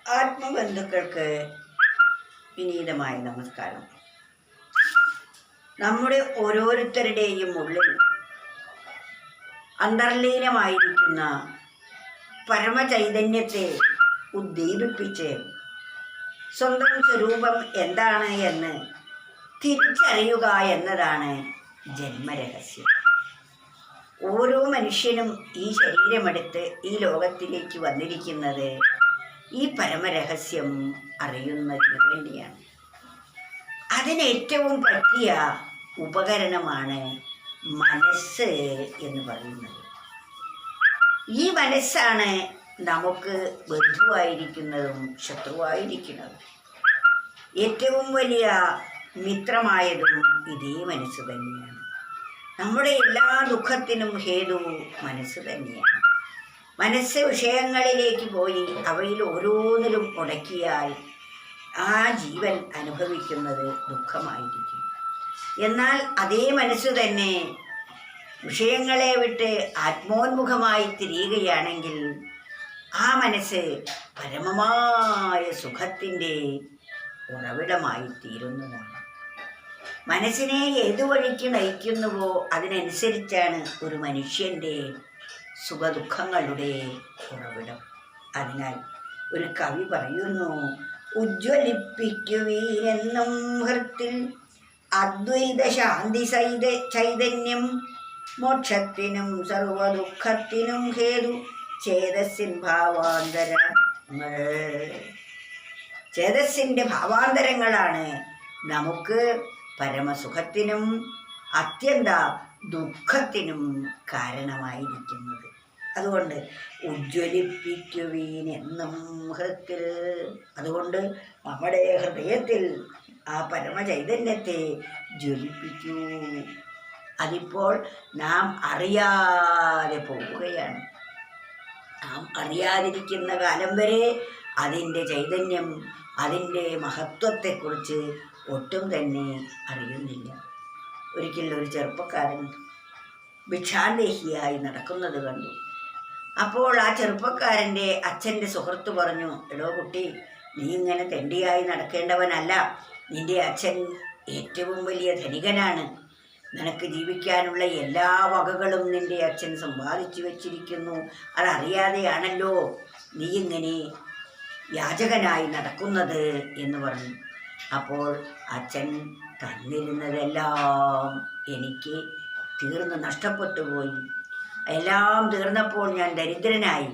ആത്മബന്ധുക്കൾക്ക് വിനീതമായ നമസ്കാരം. നമ്മുടെ ഓരോരുത്തരുടെയും ഉള്ളിൽ അന്തർലീനമായിരിക്കുന്ന പരമചൈതന്യത്തെ ഉദ്ദീപിപ്പിച്ച് സ്വന്തം സ്വരൂപം എന്താണ് എന്ന് തിരിച്ചറിയുക എന്നതാണ് ജന്മരഹസ്യം. ഓരോ മനുഷ്യനും ഈ ശരീരമെടുത്ത് ഈ ലോകത്തിലേക്ക് വന്നിരിക്കുന്നത് ഈ പരമരഹസ്യം അറിയുന്നതിന് വേണ്ടിയാണ്. അതിനേറ്റവും പറ്റിയ ഉപകരണമാണ് മനസ്സ് എന്ന് പറയുന്നത്. ഈ മനസ്സാണ് നമുക്ക് ബന്ധുവായിരിക്കുന്നതും ശത്രുവായിരിക്കുന്നതും. ഏറ്റവും വലിയ മിത്രമായതും ഇതേ മനസ്സ് തന്നെയാണ്. നമ്മുടെ എല്ലാ ദുഃഖത്തിനും ഹേതു മനസ്സ് തന്നെയാണ്. മനസ്സ് വിഷയങ്ങളിലേക്ക് പോയി അവയിൽ ഓരോന്നിലും ഉടക്കിയാൽ ആ ജീവൻ അനുഭവിക്കുന്നത് ദുഃഖമായിരിക്കും. എന്നാൽ അതേ മനസ്സ് തന്നെ വിഷയങ്ങളെ വിട്ട് ആത്മോന്മുഖമായി തിരിയുകയാണെങ്കിൽ ആ മനസ്സ് പരമമായ സുഖത്തിൻ്റെ ഉറവിടമായി തീരുന്നതാണ്. മനസ്സിനെ ഏതു വഴിക്ക് നയിക്കുന്നുവോ അതിനനുസരിച്ചാണ് ഒരു മനുഷ്യൻ്റെ സുഖദുഃഖങ്ങളുടെ ഉറവിടം. അതിനാൽ ഒരു കവി പറയുന്നു, ഉജ്ജ്വലിപ്പിക്കുവീനെന്നും ഹൃത്തിൽ അദ്വൈത ശാന്തി ചൈതന്യം, മോക്ഷത്തിനും സർവദുഃഖത്തിനും ഹേതു ചേതസ്സിൻ ഭാവാന്തരങ്ങൾ. ചേതസ്സിൻ്റെ ഭാവാന്തരങ്ങളാണ് നമുക്ക് പരമസുഖത്തിനും അത്യന്ത ദുഃഖത്തിനും കാരണമായിരിക്കുന്നത്. അതുകൊണ്ട് ഉജ്ജ്വലിപ്പിക്കുവീനെന്നും ഹൃത്തിൽ, അതുകൊണ്ട് നമ്മുടെ ഹൃദയത്തിൽ ആ പരമചൈതന്യത്തെ ജ്വലിപ്പിക്കൂ. അതിപ്പോൾ നാം അറിയാതെ പോവുകയാണ്. നാം അറിയാതിരിക്കുന്ന കാലം വരെ അതിൻ്റെ ചൈതന്യം, അതിൻ്റെ മഹത്വത്തെക്കുറിച്ച് ഒട്ടും തന്നെ അറിയുന്നില്ല. ഒരിക്കൽ ഒരു ചെറുപ്പക്കാരൻ ഭിക്ഷാന്തേഹിയായി നടക്കുന്നത് കണ്ടു. അപ്പോൾ ആ ചെറുപ്പക്കാരൻ്റെ അച്ഛൻ്റെ സുഹൃത്ത് പറഞ്ഞു, എടോ കുട്ടി, നീ ഇങ്ങനെ തെണ്ടിയായി നടക്കേണ്ടവനല്ല. നിൻ്റെ അച്ഛൻ ഏറ്റവും വലിയ ധനികനാണ്. നിനക്ക് ജീവിക്കാനുള്ള എല്ലാ വകകളും നിൻ്റെ അച്ഛൻ സമ്പാദിച്ചു വച്ചിരിക്കുന്നു. അതറിയാതെയാണല്ലോ നീ ഇങ്ങനെ യാചകനായി നടക്കുന്നത് എന്ന് പറഞ്ഞു. അപ്പോൾ അച്ഛൻ തന്നിരുന്നതെല്ലാം എനിക്ക് തീർന്ന് നഷ്ടപ്പെട്ടു പോയി. എല്ലാം തീർന്നപ്പോൾ ഞാൻ ദരിദ്രനായി.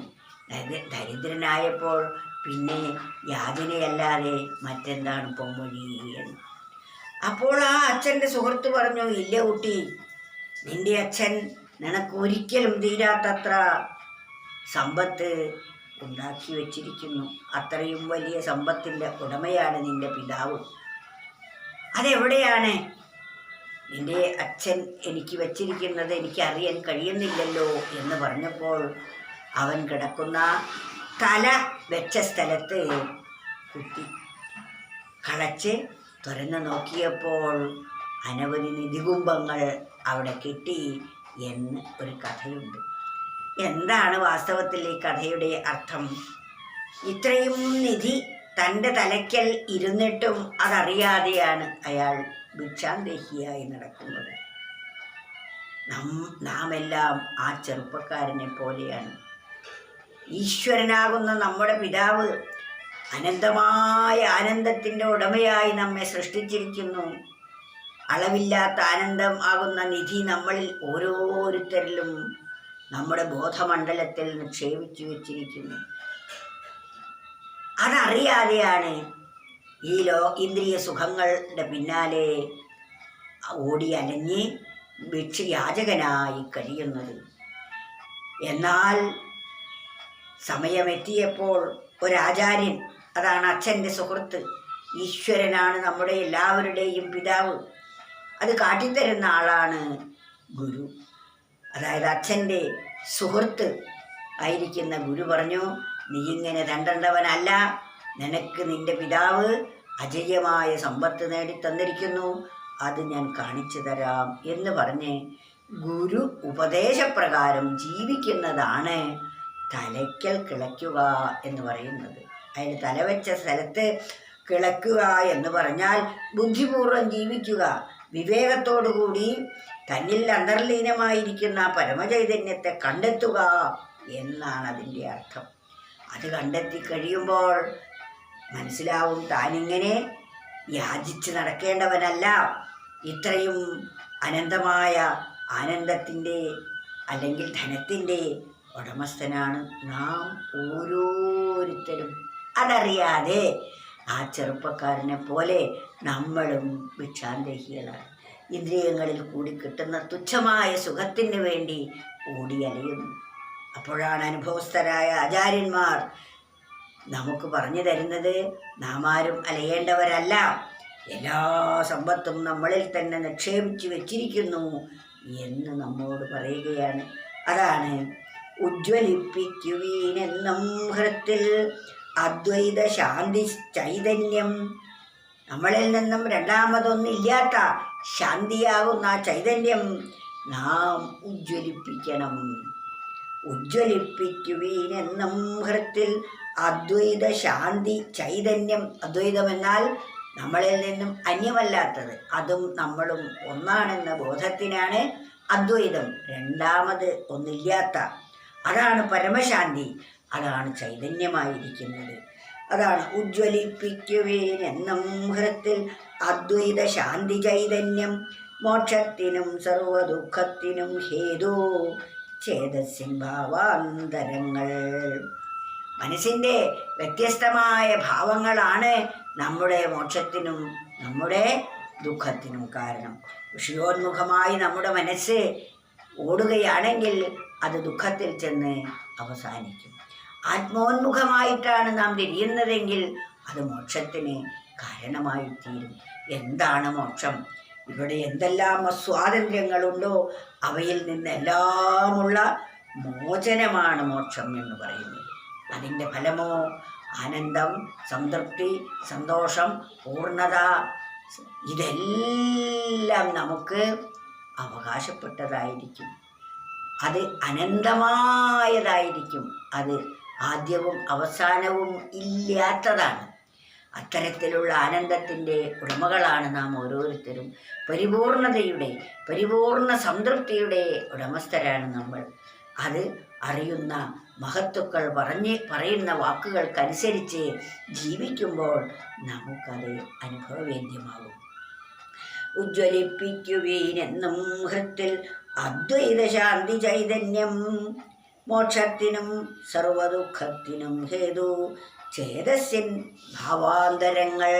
ദരിദ്രനായപ്പോൾ പിന്നെ യാചനയല്ലാതെ മറ്റെന്താണ് പൊമ്മൊഴി എന്ന്. അപ്പോൾ ആ അച്ഛൻ്റെ സുഹൃത്ത് പറഞ്ഞു, ഇല്ല കുട്ടി, നിൻ്റെ അച്ഛൻ നിനക്ക് ഒരിക്കലും തീരാത്തത്ര സമ്പത്ത് ഉണ്ടാക്കി വച്ചിരിക്കുന്നു. അത്രയും വലിയ സമ്പത്തിൻ്റെ ഉടമയാണ് നിൻ്റെ പിതാവ്. അതെവിടെയാണ് നിൻ്റെ അച്ഛൻ എനിക്ക് വച്ചിരിക്കുന്നത്? എനിക്കറിയാൻ കഴിയുന്നില്ലല്ലോ എന്ന് പറഞ്ഞപ്പോൾ അവൻ കിടക്കുന്ന തല വെച്ച സ്ഥലത്ത് കുത്തി കളച്ച് തുറന്നു നോക്കിയപ്പോൾ അനവധി നിധികുംഭങ്ങൾ അവിടെ കിട്ടി എന്ന് ഒരു കഥയുണ്ട്. എന്താണ് വാസ്തവത്തിൽ ഈ കഥയുടെ അർത്ഥം? ഇത്രയും നിധി തൻ്റെ തലയ്ക്കൽ ഇരുന്നിട്ടും അതറിയാതെയാണ് അയാൾ ഭിക്ഷാന്തേഹിയായി നടക്കുന്നത്. നാം എല്ലാം ആ ചെറുപ്പക്കാരനെ പോലെയാണ്. ഈശ്വരനാകുന്ന നമ്മുടെ പിതാവ് അനന്തമായ ആനന്ദത്തിൻ്റെ ഉടമയായി നമ്മെ സൃഷ്ടിച്ചിരിക്കുന്നു. അളവില്ലാത്ത ആനന്ദം ആകുന്ന നിധി നമ്മളിൽ ഓരോരുത്തരിലും നമ്മുടെ ബോധമണ്ഡലത്തിൽ നിക്ഷേപിച്ചു വച്ചിരിക്കുന്നു. അതറിയാതെയാണ് ഈ ഇന്ദ്രിയ സുഖങ്ങളുടെ പിന്നാലെ ഓടി അലഞ്ഞ് ഭിക്ഷയാചകനായി കഴിയുന്നത്. എന്നാൽ സമയമെത്തിയപ്പോൾ ഒരാചാര്യൻ, അതാണ് അച്ഛൻ്റെ സുഹൃത്ത്, ഈശ്വരനാണ് നമ്മുടെ എല്ലാവരുടെയും പിതാവ്, അത് കാട്ടിത്തരുന്ന ആളാണ് ഗുരു. അതായത് അച്ഛൻ്റെ സുഹൃത്ത് ആയിരിക്കുന്ന ഗുരു പറഞ്ഞു, നീ ഇങ്ങനെ തണ്ടേണ്ടവനല്ല. നിനക്ക് നിൻ്റെ പിതാവ് അജയ്യമായ സമ്പത്ത് നേടിത്തന്നിരിക്കുന്നു, അത് ഞാൻ കാണിച്ചു തരാം എന്ന് പറഞ്ഞ് ഗുരു ഉപദേശപ്രകാരം ജീവിക്കുന്നതാണ് തലയ്ക്കൽ കിളയ്ക്കുക എന്ന് പറയുന്നത്. അതിന് തലവെച്ച സ്ഥലത്ത് കിളക്കുക എന്ന് പറഞ്ഞാൽ ബുദ്ധിപൂർവം ജീവിക്കുക, വിവേകത്തോടുകൂടി തന്നിൽ അന്തർലീനമായിരിക്കുന്ന പരമചൈതന്യത്തെ കണ്ടെത്തുക എന്നാണ് അതിൻ്റെ അർത്ഥം. അത് കണ്ടെത്തി കഴിയുമ്പോൾ മനസ്സിലാവും താനിങ്ങനെ യാചിച്ച് നടക്കേണ്ടവനല്ല, ഇത്രയും അനന്തമായ ആനന്ദത്തിൻ്റെ അല്ലെങ്കിൽ ധനത്തിൻ്റെ ഉടമസ്ഥനാണ് നാം ഓരോരുത്തരും. അതറിയാതെ ആ ചെറുപ്പക്കാരനെ പോലെ നമ്മളും ഭിക്ഷാന്തേഹികളാണ്. ഇന്ദ്രിയങ്ങളിൽ കൂടി കിട്ടുന്ന തുച്ഛമായ സുഖത്തിന് വേണ്ടി ഓടിയലയുന്നു. അപ്പോഴാണ് അനുഭവസ്ഥരായ ആചാര്യന്മാർ നമുക്ക് പറഞ്ഞു തരുന്നത് നാം ആരും അലയേണ്ടവരല്ല, എല്ലാ സമ്പത്തും നമ്മളിൽ തന്നെ നിക്ഷേപിച്ചു വെച്ചിരിക്കുന്നു എന്ന് നമ്മോട് പറയുകയാണ്. അതാണ് ഉജ്ജ്വലിപ്പിക്കുവീനെന്നും ഹൃത്തിൽ അദ്വൈത ശാന്തി ചൈതന്യം. നമ്മളിൽ നിന്നും രണ്ടാമതൊന്നില്ലാത്ത ശാന്തിയാകുന്ന ചൈതന്യം നാം ഉജ്ജ്വലിപ്പിക്കണം. ഉജ്ജ്വലിപ്പിക്കുവീനെന്നും ഹൃത്തിൽ അദ്വൈത ശാന്തി ചൈതന്യം. അദ്വൈതം എന്നാൽ നമ്മളിൽ നിന്നും അന്യമല്ലാത്തത്, അതും നമ്മളും ഒന്നാണെന്ന ബോധത്തിനാണ് അദ്വൈതം. രണ്ടാമത് ഒന്നില്ലാത്ത, അതാണ് പരമശാന്തി, അതാണ് ചൈതന്യമായിരിക്കുന്നത്. അതാണ് ഉജ്ജ്വലിപ്പിക്കുവേനെന്നും ഹൃത്തിൽ അദ്വൈത ശാന്തി ചൈതന്യം. മോക്ഷത്തിനും സർവദുഃഖത്തിനും ഹേതു ചേതസ്സിൻ ഭാവാന്തരങ്ങൾ. മനസ്സിൻ്റെ വ്യത്യസ്തമായ ഭാവങ്ങളാണ് നമ്മുടെ മോക്ഷത്തിനും നമ്മുടെ ദുഃഖത്തിനും കാരണം. വിഷയോന്മുഖമായി നമ്മുടെ മനസ്സ് ഓടുകയാണെങ്കിൽ അത് ദുഃഖത്തിൽ ചെന്ന് അവസാനിക്കും. ആത്മോന്മുഖമായിട്ടാണ് നാം തിരിയുന്നതെങ്കിൽ അത് മോക്ഷത്തിന് കാരണമായിത്തീരും. എന്താണ് മോക്ഷം? ഇവിടെ എന്തെല്ലാം സ്വാതന്ത്ര്യങ്ങളുണ്ടോ അവയിൽ നിന്നെല്ലാമുള്ള മോചനമാണ് മോക്ഷം എന്ന് പറയുന്നത്. അതിൻ്റെ ഫലമോ ആനന്ദം, സംതൃപ്തി, സന്തോഷം, പൂർണ്ണത, ഇതെല്ലാം നമുക്ക് അവകാശപ്പെട്ടതായിരിക്കും. അത് അനന്തമായതായിരിക്കും. അത് ആദ്യവും അവസാനവും ഇല്ലാത്തതാണ്. അത്തരത്തിലുള്ള ആനന്ദത്തിൻ്റെ ഉടമകളാണ് നാം ഓരോരുത്തരും. പരിപൂർണതയുടെ, പരിപൂർണ സംതൃപ്തിയുടെ ഉടമസ്ഥരാണ് നമ്മൾ. അത് അറിയുന്ന മഹത്തുക്കൾ പറയുന്ന വാക്കുകൾക്കനുസരിച്ച് ജീവിക്കുമ്പോൾ നമുക്കത് അനുഭവവേദ്യമാകും. ഉജ്ജ്വലിപ്പിക്കുവീനെന്നും ഹൃത്തിൽ അദ്വൈത ശാന്തി ചൈതന്യം. മോക്ഷത്തിനും സർവദുഃഖത്തിനും ഹേതു ചേതസ്സിൻ ഭാവാന്തരങ്ങൾ.